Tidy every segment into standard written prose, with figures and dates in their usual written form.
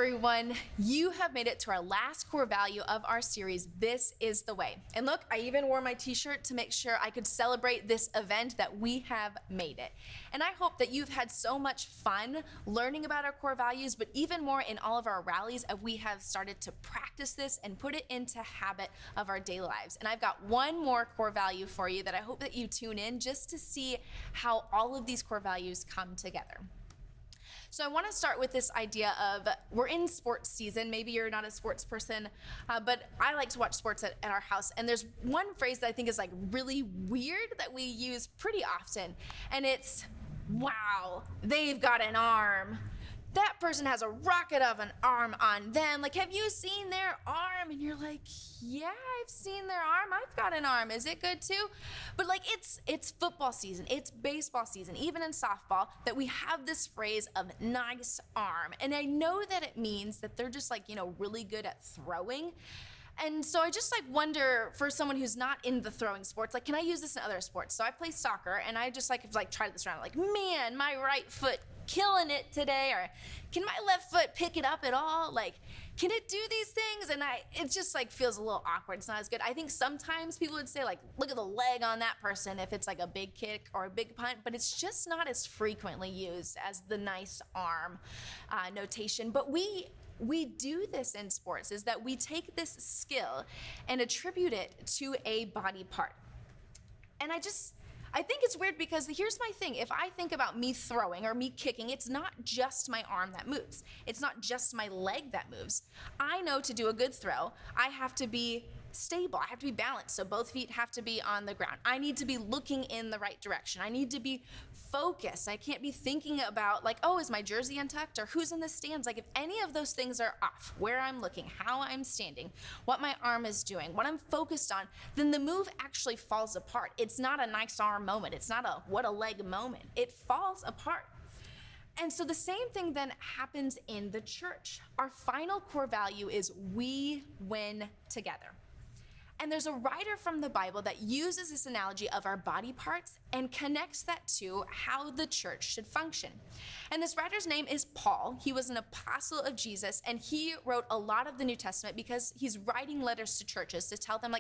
everyone. You have made it to our last core value of our series, This is the Way. And look, I even wore my t-shirt to make sure I could celebrate this event that we have made it. And I hope that you've had so much fun learning about our core values, but even more in all of our rallies as we have started to practice this and put it into habit of our daily lives. And I've got one more core value for you that I hope that you tune in just to see how all of these core values come together. So I want to start with this idea of we're in sports season. Maybe you're not a sports person, but I like to watch sports at our house. And there's one phrase that I think is like really weird that we use pretty often. And it's, wow, they've got an arm. That person has a rocket of an arm on them. Like, have you seen their arm? And you're like, yeah, I've seen their arm. I've got an arm. Is it good too? But like, it's football season. It's baseball season, even in softball, that we have this phrase of nice arm. And I know that it means that they're just like, really good at throwing. And so I just wonder, for someone who's not in the throwing sports, can I use this in other sports? So I play soccer, and I just have tried this around. Man, my right foot killing it today, or can my left foot pick it up at all? Can it do these things? And it just feels a little awkward. It's not as good. I think sometimes people would say look at the leg on that person if it's a big kick or a big punt, but it's just not as frequently used as the nice arm notation. But we do this in sports, is that we take this skill and attribute it to a body part. And I think it's weird because here's my thing. If I think about me throwing or me kicking, it's not just my arm that moves. It's not just my leg that moves. I know to do a good throw, I have to be stable. I have to be balanced. So both feet have to be on the ground. I need to be looking in the right direction. I need to be focused. I can't be thinking about is my jersey untucked or who's in the stands? If any of those things are off, where I'm looking, how I'm standing, what my arm is doing, what I'm focused on, then the move actually falls apart. It's not a nice arm moment. It's not a what a leg moment. It falls apart. And so the same thing then happens in the church. Our final core value is we win together. And there's a writer from the Bible that uses this analogy of our body parts and connects that to how the church should function. And this writer's name is Paul. He was an apostle of Jesus, and he wrote a lot of the New Testament because he's writing letters to churches to tell them,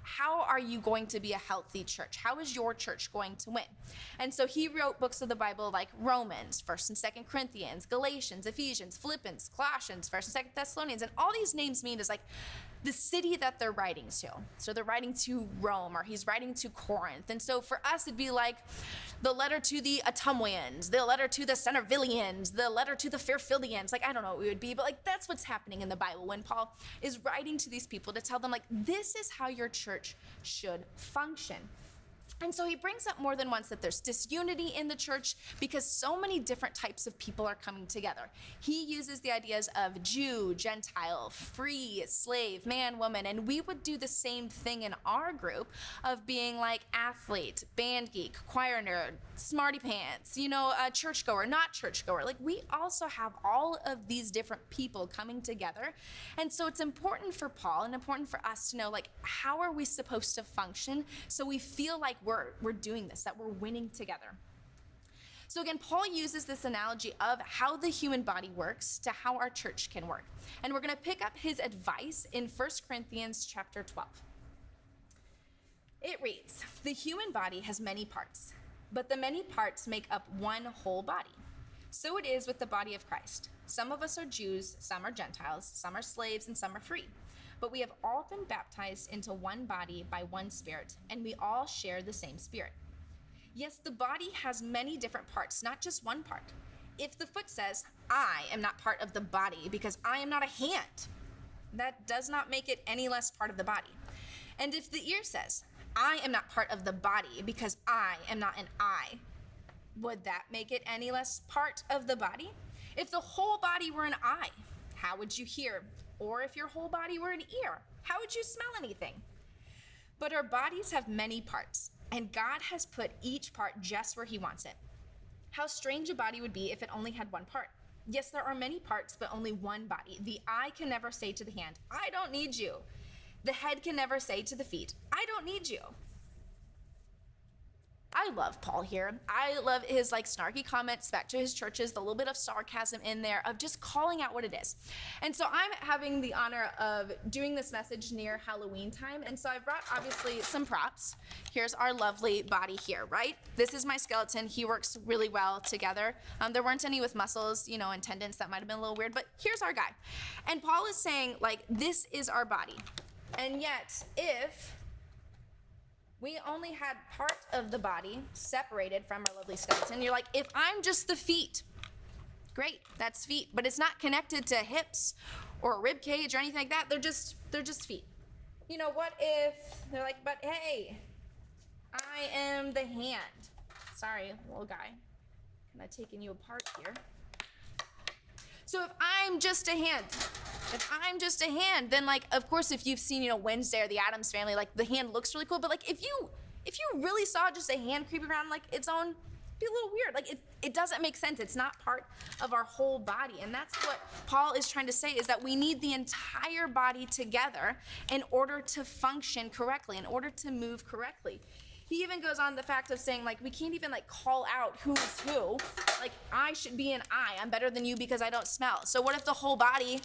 how are you going to be a healthy church? How is your church going to win? And so he wrote books of the Bible like Romans, 1st and 2nd Corinthians, Galatians, Ephesians, Philippians, Colossians, 1st and 2nd Thessalonians. And all these names mean is the city that they're writing to. So they're writing to Rome, or he's writing to Corinth. And so for us, it'd be the letter to the Atumwians, the letter to the Centervillians, the letter to the Fairfieldians. I don't know what it would be, but that's what's happening in the Bible when Paul is writing to these people to tell them this is how your church should function. And so he brings up more than once that there's disunity in the church because so many different types of people are coming together. He uses the ideas of Jew, Gentile, free, slave, man, woman, and we would do the same thing in our group of being athlete, band geek, choir nerd, smarty pants, churchgoer, not churchgoer. We also have all of these different people coming together. And so it's important for Paul and important for us to know, how are we supposed to function so we feel like we're doing this, that we're winning together. So again, Paul uses this analogy of how the human body works to how our church can work. And we're going to pick up his advice in 1 Corinthians chapter 12. It reads, "The human body has many parts, but the many parts make up one whole body. So it is with the body of Christ. Some of us are Jews, some are Gentiles, some are slaves, and some are free. But we have all been baptized into one body by one Spirit, and we all share the same Spirit. Yes, the body has many different parts, not just one part. If the foot says, 'I am not part of the body because I am not a hand,' that does not make it any less part of the body. And if the ear says, 'I am not part of the body because I am not an eye,' would that make it any less part of the body? If the whole body were an eye, how would you hear? Or if your whole body were an ear, how would you smell anything? But our bodies have many parts, and God has put each part just where he wants it. How strange a body would be if it only had one part. Yes, there are many parts, but only one body. The eye can never say to the hand, 'I don't need you.' The head can never say to the feet, 'I don't need you.'" I I love Paul here. I love his like snarky comments back to his churches, the little bit of sarcasm in there of just calling out what it is. And so I'm having the honor of doing this message near Halloween time. And so I brought obviously some props. Here's our lovely body here, right? This is my skeleton. He works really well together. There weren't any with muscles, and tendons. That might have been a little weird, but here's our guy. And Paul is saying like, this is our body. And yet if we only had part of the body separated from our lovely skeleton, you're like, if I'm just the feet, great, that's feet, but it's not connected to hips or a rib cage or anything like that. They're just feet. What if they're like, but hey, I am the hand. Sorry, little guy, kind of taking you apart here. So if I'm just a hand, then like, of course, if you've seen, Wednesday or the Addams Family, like the hand looks really cool, but like if you really saw just a hand creeping around like its own, it'd be a little weird. Like it doesn't make sense. It's not part of our whole body. And that's what Paul is trying to say, is that we need the entire body together in order to function correctly, in order to move correctly. He even goes on the fact of saying, like, we can't even, like, call out who's who. Like, I should be an eye. I'm better than you because I don't smell. So what if the whole body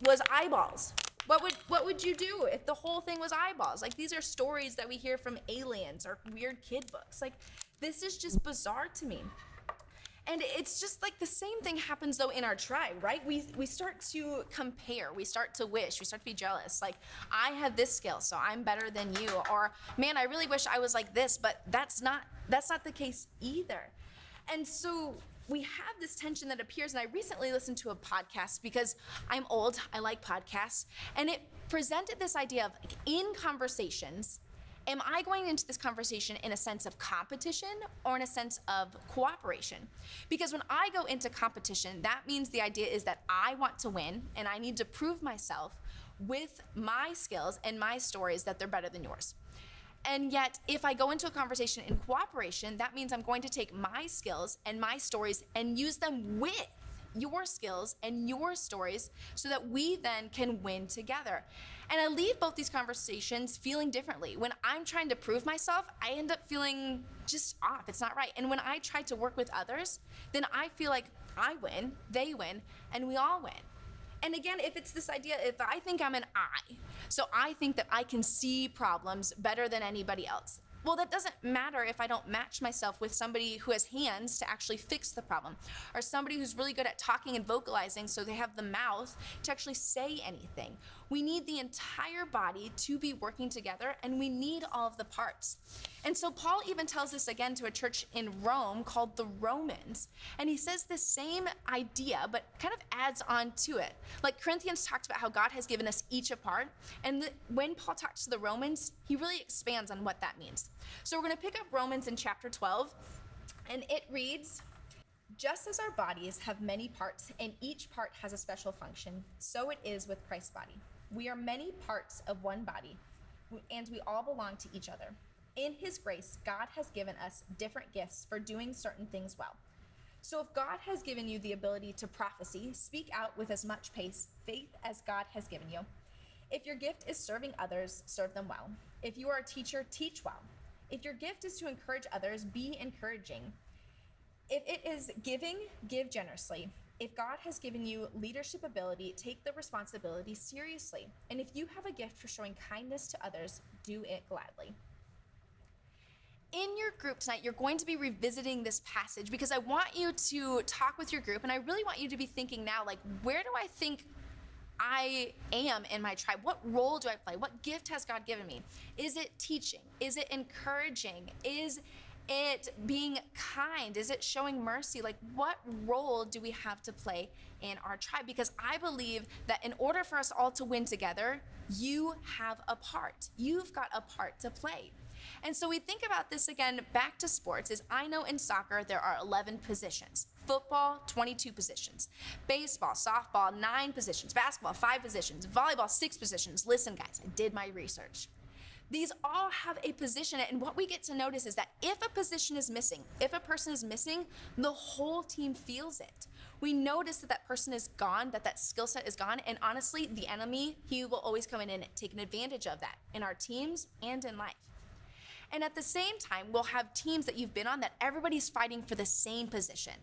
was eyeballs? What would you do if the whole thing was eyeballs? Like, these are stories that we hear from aliens or weird kid books. Like, this is just bizarre to me. And it's just like the same thing happens, though, in our tribe, right? We start to compare. We start to wish. We start to be jealous. Like, I have this skill, so I'm better than you. Or, man, I really wish I was like this, but that's not the case either. And so we have this tension that appears, and I recently listened to a podcast because I'm old. I like podcasts. And it presented this idea of, like, in conversations, am I going into this conversation in a sense of competition or in a sense of cooperation? Because when I go into competition, that means the idea is that I want to win and I need to prove myself with my skills and my stories that they're better than yours. And yet, if I go into a conversation in cooperation, that means I'm going to take my skills and my stories and use them with your skills and your stories so that we then can win together. And I leave both these conversations feeling differently. When I'm trying to prove myself, I end up feeling just off. It's not right. And when I try to work with others, then I feel like I win, they win, and we all win. And again, if it's this idea, if I think I'm an I, so I think that I can see problems better than anybody else. Well, that doesn't matter if I don't match myself with somebody who has hands to actually fix the problem, or somebody who's really good at talking and vocalizing so they have the mouth to actually say anything. We need the entire body to be working together, and we need all of the parts. And so Paul even tells this again to a church in Rome called the Romans, and he says the same idea, but kind of adds on to it. Like Corinthians talked about how God has given us each a part, and when Paul talks to the Romans, he really expands on what that means. So we're going to pick up Romans in chapter 12, and it reads, "Just as our bodies have many parts, and each part has a special function, so it is with Christ's body. We are many parts of one body, and we all belong to each other. In his grace, God has given us different gifts for doing certain things well. So if God has given you the ability to prophesy, speak out with as much faith as God has given you. If your gift is serving others, serve them well. If you are a teacher, teach well. If your gift is to encourage others, be encouraging. If it is giving, give generously. If God has given you leadership ability, take the responsibility seriously. And if you have a gift for showing kindness to others, do it gladly." In your group tonight, you're going to be revisiting this passage because I want you to talk with your group, and I really want you to be thinking now, like, where do I think I am in my tribe? What role do I play? What gift has God given me? Is it teaching? Is it encouraging? Is it being kind? Is it showing mercy? Like, what role do we have to play in our tribe? Because I believe that in order for us all to win together, you have a part. You've got a part to play. And so we think about this again back to sports. Is I know in soccer there are 11 positions. Football, 22 positions. Baseball, softball, 9 positions. Basketball, 5 positions. Volleyball, 6 positions. Listen, guys, I did my research. These all have a position, and what we get to notice is that if a position is missing, if a person is missing, the whole team feels it. We notice that that person is gone, that skill set is gone, and honestly, the enemy, he will always come in and take an advantage of that in our teams and in life. And at the same time, we'll have teams that you've been on that everybody's fighting for the same position.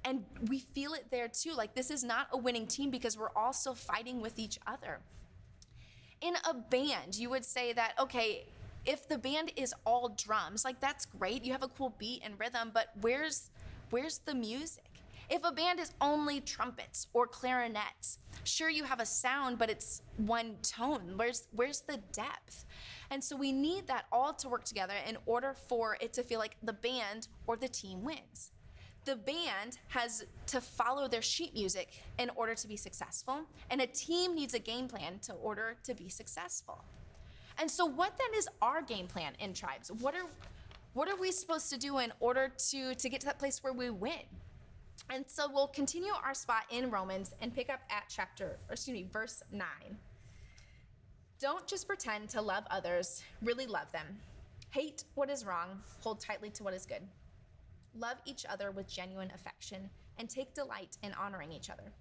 And we feel it there too. Like, this is not a winning team because we're all still fighting with each other. In a band, you would say that, okay, if the band is all drums, like, that's great. You have a cool beat and rhythm, but where's the music? If a band is only trumpets or clarinets, sure, you have a sound, but it's one tone. Where's the depth? And so we need that all to work together in order for it to feel like the band or the team wins. The band has to follow their sheet music in order to be successful, and a team needs a game plan in order to be successful. And so what then is our game plan in Tribes? What are we supposed to do in order to get to that place where we win? And so we'll continue our spot in Romans and pick up at verse 9. Don't just pretend to love others, really love them. Hate what is wrong, hold tightly to what is good. Love each other with genuine affection and take delight in honoring each other.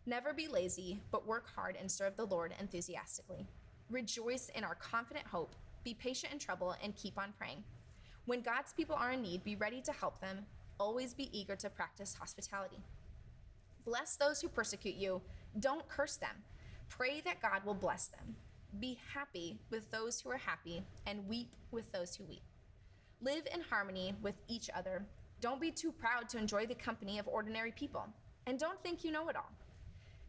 Never be lazy, but work hard and serve the Lord enthusiastically. Rejoice in our confident hope, be patient in trouble, and keep on praying. When God's people are in need, be ready to help them. Always be eager to practice hospitality. Bless those who persecute you. Don't curse them. Pray that God will bless them. Be happy with those who are happy and weep with those who weep. Live in harmony with each other. Don't be too proud to enjoy the company of ordinary people. And don't think you know it all.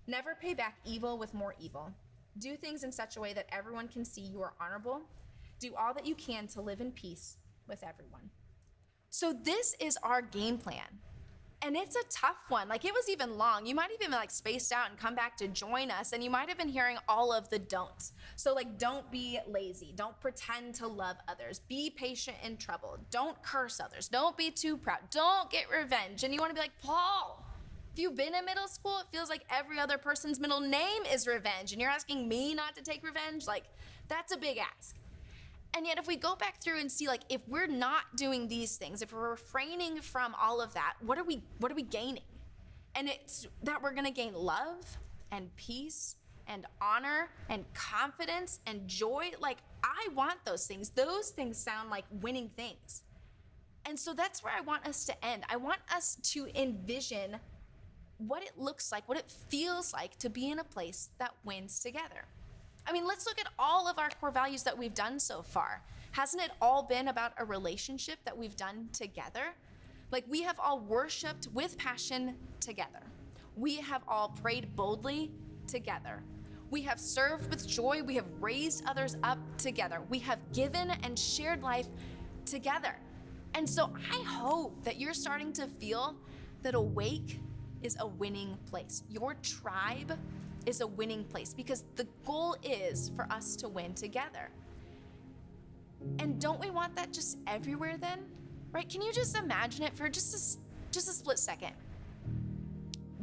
Never pay back evil with more evil. Do things in such a way that everyone can see you are honorable. Do all that you can to live in peace with everyone. So this is our game plan. And it's a tough one. Like, it was even long. You might even like spaced out and come back to join us, and you might have been hearing all of the don'ts. So like, don't be lazy. Don't pretend to love others. Be patient in trouble. Don't curse others. Don't be too proud. Don't get revenge. And you want to be like, Paul, if you've been in middle school, it feels like every other person's middle name is revenge, and you're asking me not to take revenge? Like, that's a big ask. And yet, if we go back through and see, like, if we're not doing these things, if we're refraining from all of that, what are we gaining? And it's that we're gonna gain love and peace and honor and confidence and joy. Like, I want those things. Those things sound like winning things. And so that's where I want us to end. I want us to envision what it looks like, what it feels like to be in a place that wins together. I mean, let's look at all of our core values that we've done so far. Hasn't it all been about a relationship that we've done together? Like, we have all worshiped with passion together. We have all prayed boldly together. We have served with joy. We have raised others up together. We have given and shared life together. And so I hope that you're starting to feel that Awake is a winning place. Your tribe is a winning place, because the goal is for us to win together. And don't we want that just everywhere then? Right? Can you just imagine it for just a split second?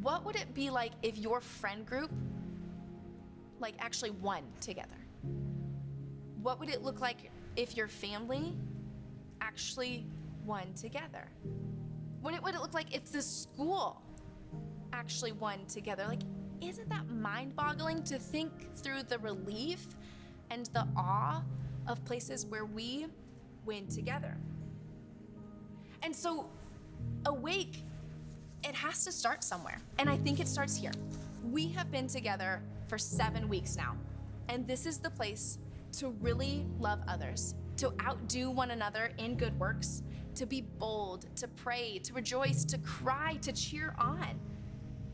What would it be like if your friend group like actually won together? What would it look like if your family actually won together? What would it look like if the school actually won together? Like, isn't that mind-boggling to think through the relief and the awe of places where we win together? And so Awake, it has to start somewhere. And I think it starts here. We have been together for 7 weeks now. And this is the place to really love others, to outdo one another in good works, to be bold, to pray, to rejoice, to cry, to cheer on.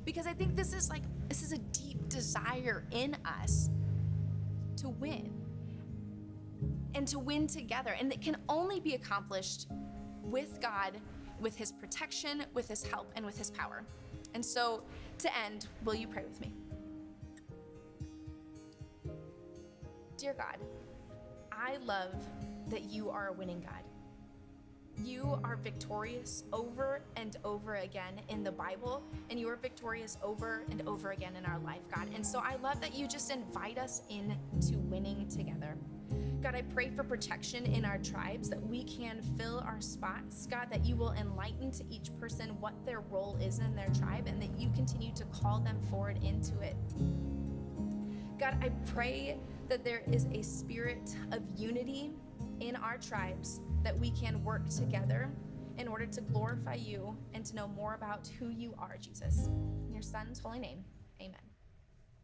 Because I think this is a deep desire in us to win and to win together. And it can only be accomplished with God, with his protection, with his help, and with his power. And so to end, will you pray with me? Dear God, I love that you are a winning God. You are victorious over and over again in the Bible, and you are victorious over and over again in our life, God. And so I love that you just invite us into winning together. God, I pray for protection in our tribes, that we can fill our spots. God, that you will enlighten to each person what their role is in their tribe, and that you continue to call them forward into it. God, I pray that there is a spirit of unity in our tribes that we can work together in order to glorify you and to know more about who you are, Jesus. In your Son's holy name, amen.